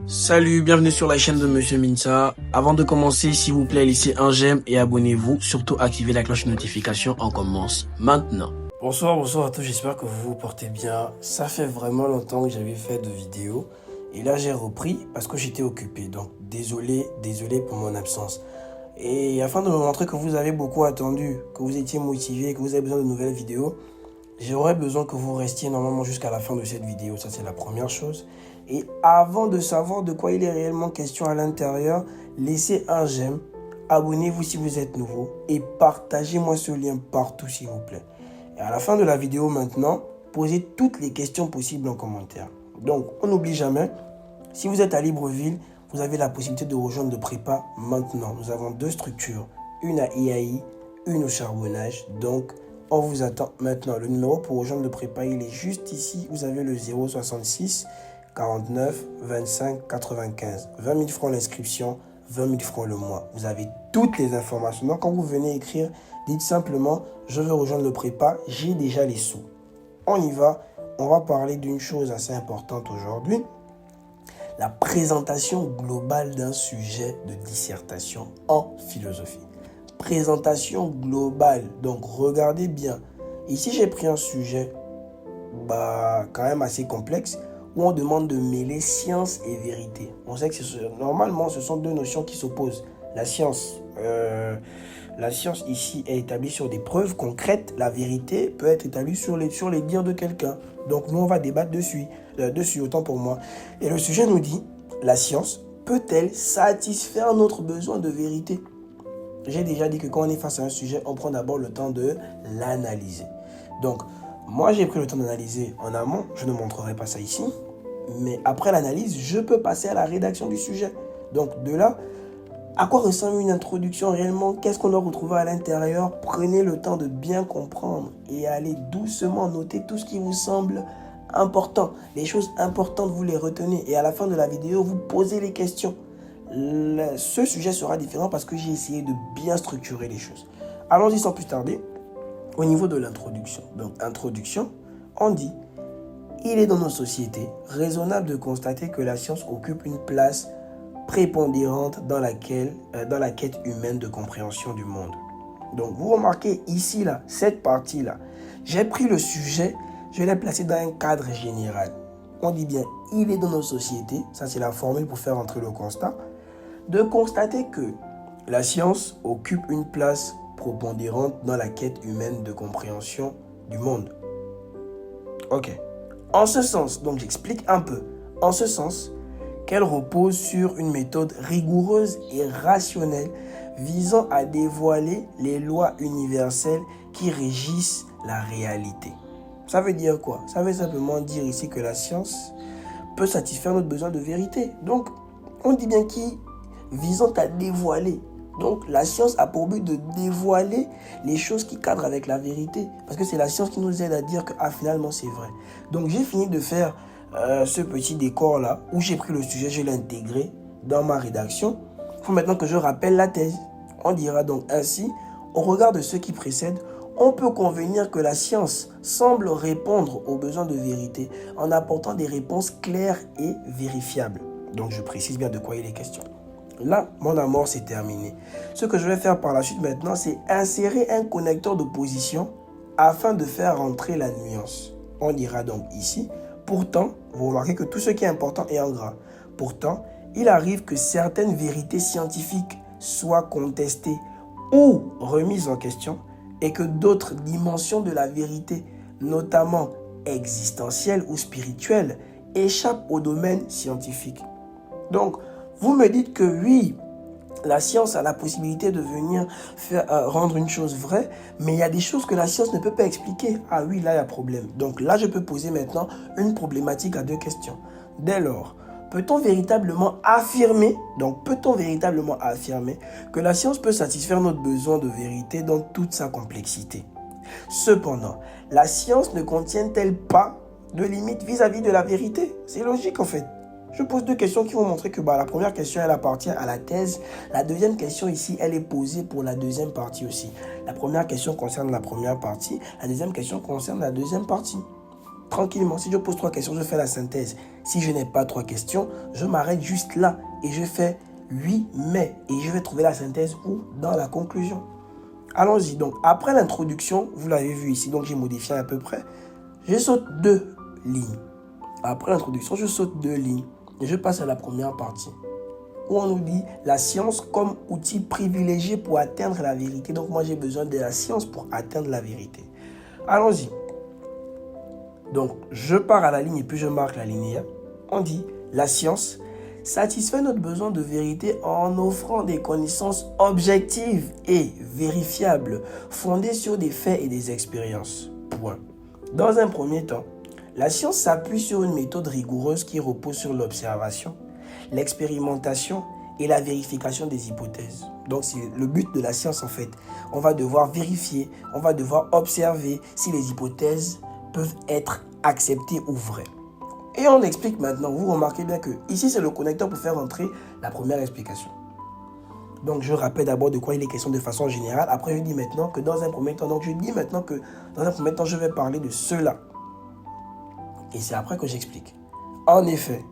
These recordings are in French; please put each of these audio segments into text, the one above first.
Salut, bienvenue sur la chaîne de Monsieur Minsa. Avant de commencer, s'il vous plaît, laissez un j'aime et abonnez-vous. Surtout, activez la cloche de notification. On commence maintenant. Bonsoir à tous, j'espère que vous vous portez bien. Ça fait vraiment longtemps que j'avais fait de vidéos. Et là, j'ai repris parce que j'étais occupé. Donc, désolé pour mon absence. Et afin de me montrer que vous avez beaucoup attendu, que vous étiez motivé, que vous avez besoin de nouvelles vidéos, j'aurais besoin que vous restiez normalement jusqu'à la fin de cette vidéo. Ça, c'est la première chose. Et avant de savoir de quoi il est réellement question à l'intérieur, laissez un j'aime, abonnez-vous si vous êtes nouveau et partagez-moi ce lien partout s'il vous plaît. Et à la fin de la vidéo maintenant, posez toutes les questions possibles en commentaire. Donc, on n'oublie jamais, si vous êtes à Libreville, vous avez la possibilité de rejoindre le prépa maintenant. Nous avons deux structures, une à IAI, une au charbonnage. Donc, on vous attend maintenant. Le numéro pour rejoindre le prépa, il est juste ici. Vous avez le 066 49 25 95. 20 000 francs l'inscription, 20 000 francs le mois. Vous avez toutes les informations. Donc, quand vous venez écrire, dites simplement « Je veux rejoindre le prépa, j'ai déjà les sous ». On y va. On va parler d'une chose assez importante aujourd'hui. La présentation globale d'un sujet de dissertation en philosophie. Présentation globale. Donc, regardez bien. Ici, j'ai pris un sujet quand même assez complexe où on demande de mêler science et vérité. On sait que normalement, ce sont deux notions qui s'opposent. La science ici est établie sur des preuves concrètes. La vérité peut être établie sur les dires de quelqu'un. Donc, nous, on va débattre dessus, autant pour moi. Et le sujet nous dit, la science peut-elle satisfaire notre besoin de vérité? J'ai déjà dit que quand on est face à un sujet, on prend d'abord le temps de l'analyser. Donc, moi, j'ai pris le temps d'analyser en amont. Je ne montrerai pas ça ici. Mais après l'analyse, je peux passer à la rédaction du sujet. Donc, de là, à quoi ressemble une introduction réellement? Qu'est-ce qu'on doit retrouver à l'intérieur? Prenez le temps de bien comprendre et allez doucement noter tout ce qui vous semble important. Les choses importantes, vous les retenez. Et à la fin de la vidéo, vous posez les questions. Ce sujet sera différent parce que j'ai essayé de bien structurer les choses. Allons-y sans plus tarder. Au niveau de l'introduction. Donc, introduction, on dit « Il est dans nos sociétés raisonnable de constater que la science occupe une place prépondérante dans la quête humaine de compréhension du monde. » Donc, vous remarquez ici, là, cette partie-là, j'ai pris le sujet, je l'ai placé dans un cadre général. On dit bien « Il est dans nos sociétés », ça c'est la formule pour faire entrer le constat, de constater que la science occupe une place prépondérante dans la quête humaine de compréhension du monde. Ok. En ce sens, donc j'explique un peu, en ce sens qu'elle repose sur une méthode rigoureuse et rationnelle visant à dévoiler les lois universelles qui régissent la réalité. Ça veut dire quoi? Ça veut simplement dire ici que la science peut satisfaire notre besoin de vérité. Donc, on dit bien qui visant à dévoiler. Donc, la science a pour but de dévoiler les choses qui cadrent avec la vérité. Parce que c'est la science qui nous aide à dire que finalement, c'est vrai. Donc, j'ai fini de faire ce petit décor-là, où j'ai pris le sujet, je l'ai intégré dans ma rédaction. Il faut maintenant que je rappelle la thèse. On dira donc ainsi, au regard de ce qui précède, on peut convenir que la science semble répondre aux besoins de vérité en apportant des réponses claires et vérifiables. Donc, je précise bien de quoi il est question. Là, mon amour, c'est terminé. Ce que je vais faire par la suite maintenant, c'est insérer un connecteur de position afin de faire rentrer la nuance. On dira donc ici, pourtant, vous remarquez que tout ce qui est important est en gras. Pourtant, il arrive que certaines vérités scientifiques soient contestées ou remises en question et que d'autres dimensions de la vérité, notamment existentielles ou spirituelles, échappent au domaine scientifique. Donc, vous me dites que oui, la science a la possibilité de venir rendre une chose vraie, mais il y a des choses que la science ne peut pas expliquer. Ah oui, là, il y a problème. Donc là, je peux poser maintenant une problématique à deux questions. Dès lors, peut-on véritablement affirmer que la science peut satisfaire notre besoin de vérité dans toute sa complexité? Cependant, la science ne contient-elle pas de limites vis-à-vis de la vérité? C'est logique en fait. Je pose deux questions qui vont montrer que la première question, elle appartient à la thèse. La deuxième question ici, elle est posée pour la deuxième partie aussi. La première question concerne la première partie. La deuxième question concerne la deuxième partie. tranquillement. Si je pose 3 questions, je fais la synthèse. Si je n'ai pas 3 questions, je m'arrête juste là et je fais oui, mais. Et je vais trouver la synthèse où? Dans la conclusion. Allons-y. Donc, après l'introduction, vous l'avez vu ici, donc j'ai modifié à peu près. Je saute 2 lignes. Après l'introduction, je saute 2 lignes et je passe à la première partie où on nous dit la science comme outil privilégié pour atteindre la vérité. Donc, moi, j'ai besoin de la science pour atteindre la vérité. Allons-y. Donc, je pars à la ligne et puis je marque la linéa. On dit la science satisfait notre besoin de vérité en offrant des connaissances objectives et vérifiables, fondées sur des faits et des expériences. Point. Dans un premier temps, la science s'appuie sur une méthode rigoureuse qui repose sur l'observation, l'expérimentation et la vérification des hypothèses. Donc, c'est le but de la science en fait. On va devoir vérifier, on va devoir observer si les hypothèses peuvent être acceptées ou vraies. Et on explique maintenant, vous remarquez bien que ici c'est le connecteur pour faire entrer la première explication. Donc je rappelle d'abord de quoi il est question de façon générale. Après je dis maintenant que dans un premier temps, je vais parler de cela. Et c'est après que j'explique. En effet,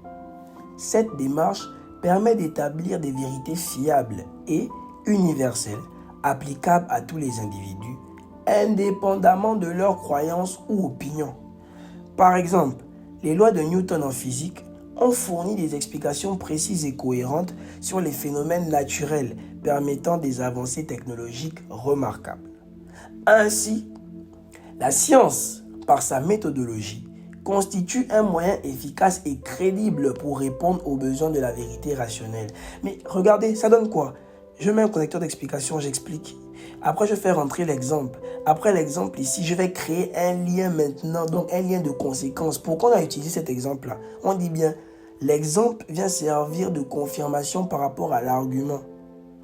cette démarche permet d'établir des vérités fiables et universelles, applicables à tous les individus, indépendamment de leurs croyances ou opinions. Par exemple, les lois de Newton en physique ont fourni des explications précises et cohérentes sur les phénomènes naturels permettant des avancées technologiques remarquables. Ainsi, la science, par sa méthodologie, constitue un moyen efficace et crédible pour répondre aux besoins de la vérité rationnelle. Mais regardez, ça donne quoi? Je mets un connecteur d'explication, j'explique. Après, je fais rentrer l'exemple. Après l'exemple ici, je vais créer un lien maintenant, donc un lien de conséquence. Pourquoi on a utilisé cet exemple-là? On dit bien, l'exemple vient servir de confirmation par rapport à l'argument.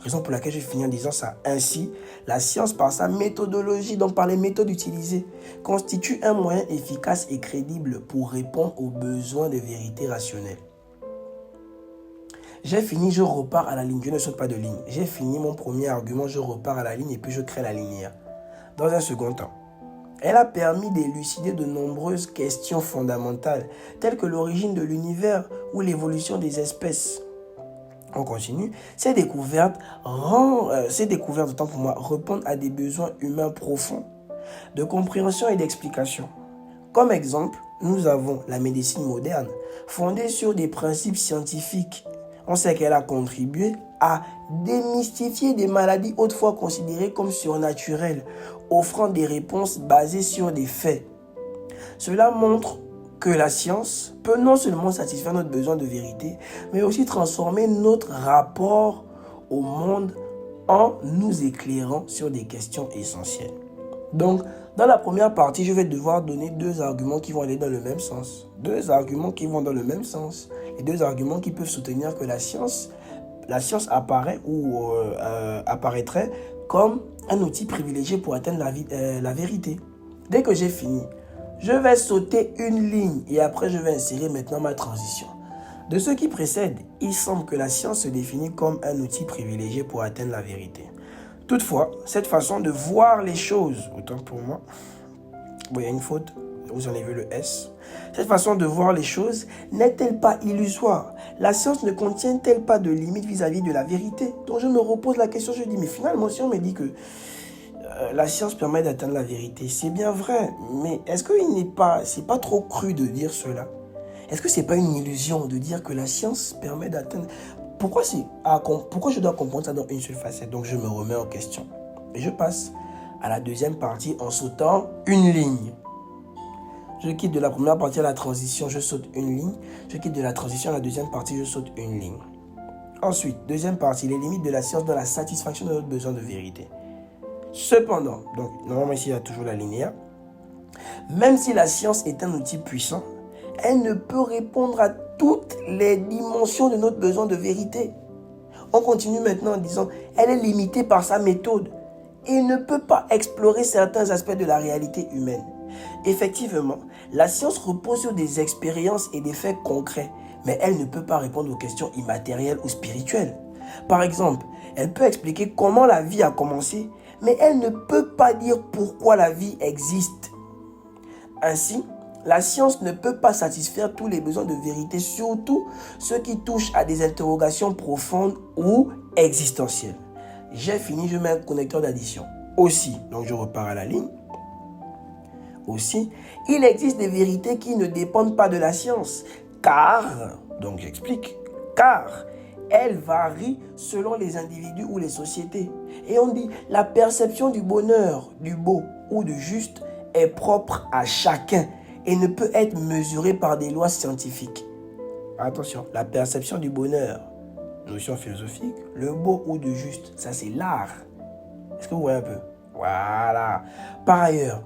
Raison pour laquelle je finis en disant ça. Ainsi, la science, par sa méthodologie, donc par les méthodes utilisées, constitue un moyen efficace et crédible pour répondre aux besoins de vérité rationnelle. J'ai fini, je repars à la ligne. Je ne saute pas de ligne. J'ai fini mon premier argument, je repars à la ligne et puis je crée la linéa. Dans un second temps, elle a permis d'élucider de nombreuses questions fondamentales, telles que l'origine de l'univers ou l'évolution des espèces. On continue. Ces découvertes, autant pour moi, répondent à des besoins humains profonds de compréhension et d'explication. Comme exemple, nous avons la médecine moderne, fondée sur des principes scientifiques. On sait qu'elle a contribué à démystifier des maladies autrefois considérées comme surnaturelles, offrant des réponses basées sur des faits. Cela montre que la science peut non seulement satisfaire notre besoin de vérité, mais aussi transformer notre rapport au monde en nous éclairant sur des questions essentielles. Donc, dans la première partie, je vais devoir donner 2 arguments qui vont aller dans le même sens. 2 arguments qui vont dans le même sens. Et 2 arguments qui peuvent soutenir que la science apparaît ou apparaîtrait comme un outil privilégié pour atteindre la vérité. Dès que j'ai fini, je vais sauter une ligne et après je vais insérer maintenant ma transition. De ce qui précède, il semble que la science se définit comme un outil privilégié pour atteindre la vérité. Toutefois, cette façon de voir les choses, autant pour moi, bon, il y a une faute, vous enlevez le S. Cette façon de voir les choses n'est-elle pas illusoire? La science ne contient-elle pas de limites vis-à-vis de la vérité? Donc je me repose la question, je dis, mais finalement, si on me dit que la science permet d'atteindre la vérité, c'est bien vrai, mais est-ce que c'est pas trop cru de dire cela? Est-ce que c'est pas une illusion de dire que la science permet d'atteindre... Pourquoi je dois comprendre ça dans une seule facette? Donc je me remets en question. Et je passe à la deuxième partie en sautant une ligne. Je quitte de la première partie à la transition, je saute une ligne. Je quitte de la transition à la deuxième partie, je saute une ligne. Ensuite, deuxième partie, les limites de la science dans la satisfaction de notre besoin de vérité. Cependant, donc normalement ici il y a toujours la linéa, même si la science est un outil puissant, elle ne peut répondre à toutes les dimensions de notre besoin de vérité. On continue maintenant en disant, elle est limitée par sa méthode et ne peut pas explorer certains aspects de la réalité humaine. Effectivement, la science repose sur des expériences et des faits concrets, mais elle ne peut pas répondre aux questions immatérielles ou spirituelles. Par exemple, elle peut expliquer comment la vie a commencé, mais elle ne peut pas dire pourquoi la vie existe. Ainsi, La science ne peut pas satisfaire tous les besoins de vérité, surtout ceux qui touchent à des interrogations profondes ou existentielles. J'ai fini, je mets un connecteur d'addition. Aussi, donc je repars à la ligne. Aussi, il existe des vérités qui ne dépendent pas de la science, car, donc j'explique, car elles varient selon les individus ou les sociétés. Et on dit, la perception du bonheur, du beau ou du juste est propre à chacun et ne peut être mesurée par des lois scientifiques. Attention, la perception du bonheur, notion philosophique, le beau ou du juste, ça c'est l'art. Est-ce que vous voyez un peu? Voilà. Par ailleurs,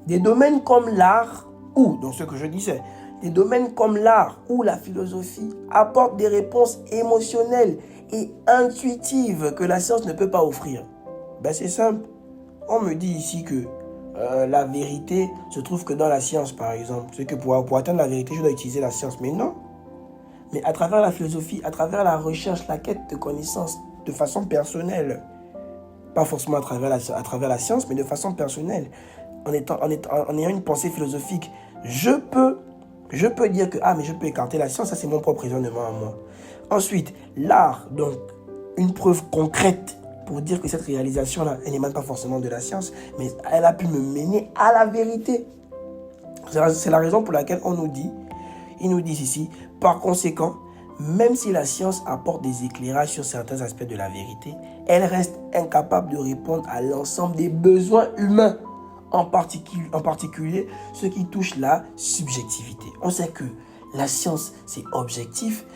des domaines comme l'art ou, donc ce que je disais, des domaines comme l'art ou la philosophie apportent des réponses émotionnelles et intuitives que la science ne peut pas offrir. Ben c'est simple. On me dit ici que la vérité se trouve que dans la science, par exemple. C'est que pour atteindre la vérité, je dois utiliser la science. Mais non. Mais à travers la philosophie, à travers la recherche, la quête de connaissances, de façon personnelle. Pas forcément à travers la science, mais de façon personnelle. En ayant une pensée philosophique, je peux dire que, mais je peux écarter la science, ça c'est mon propre raisonnement à moi. Ensuite, l'art, donc, une preuve concrète pour dire que cette réalisation-là, elle n'émane pas forcément de la science, mais elle a pu me mener à la vérité. C'est la raison pour laquelle ils nous disent ici, par conséquent, même si la science apporte des éclairages sur certains aspects de la vérité, elle reste incapable de répondre à l'ensemble des besoins humains, en particulier ceux qui touchent la subjectivité. On sait que la science, c'est objectif.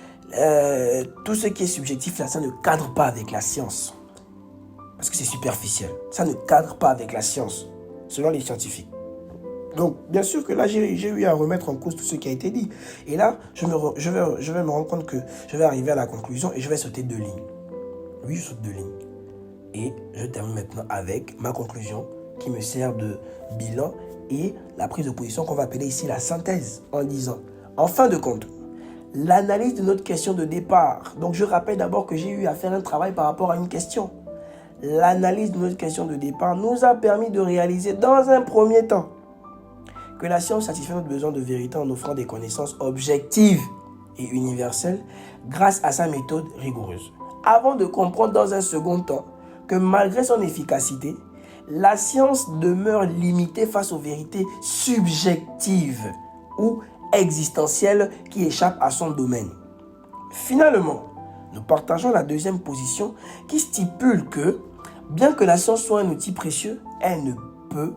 Tout ce qui est subjectif, là, ça ne cadre pas avec la science. Parce que c'est superficiel. Ça ne cadre pas avec la science, selon les scientifiques. Donc, bien sûr que là, j'ai eu à remettre en cause tout ce qui a été dit. Et là, je vais me rendre compte que je vais arriver à la conclusion et je vais sauter 2 lignes. Oui, je saute 2 lignes. Et je termine maintenant avec ma conclusion qui me sert de bilan et la prise de position qu'on va appeler ici la synthèse, en disant, en fin de compte, l'analyse de notre question de départ. Donc, je rappelle d'abord que j'ai eu à faire un travail par rapport à une question. L'analyse de notre question de départ nous a permis de réaliser dans un premier temps que la science satisfait notre besoin de vérité en offrant des connaissances objectives et universelles grâce à sa méthode rigoureuse. Avant de comprendre dans un second temps que malgré son efficacité, la science demeure limitée face aux vérités subjectives ou existentielles qui échappent à son domaine. Finalement, nous partageons la deuxième position qui stipule que, bien que la science soit un outil précieux, elle ne peut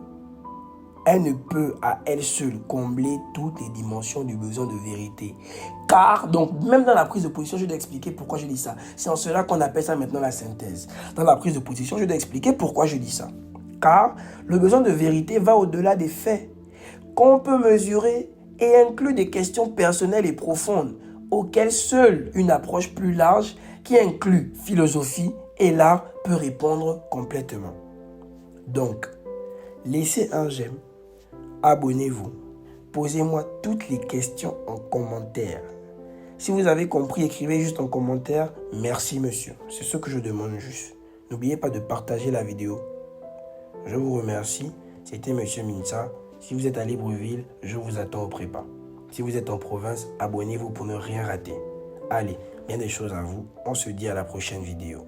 à elle seule combler toutes les dimensions du besoin de vérité. Car, donc, même dans la prise de position, je dois expliquer pourquoi je dis ça. C'est en cela qu'on appelle ça maintenant la synthèse. Dans la prise de position, je dois expliquer pourquoi je dis ça. Car le besoin de vérité va au-delà des faits qu'on peut mesurer et inclut des questions personnelles et profondes auxquelles seule une approche plus large qui inclut philosophie et l'art peut répondre complètement. Donc, laissez un j'aime, abonnez-vous, posez-moi toutes les questions en commentaire. Si vous avez compris, écrivez juste en commentaire « Merci monsieur ». C'est ce que je demande juste. N'oubliez pas de partager la vidéo. Je vous remercie. C'était monsieur Minsa. Si vous êtes à Libreville, je vous attends au prépa. Si vous êtes en province, abonnez-vous pour ne rien rater. Allez, bien des choses à vous. On se dit à la prochaine vidéo.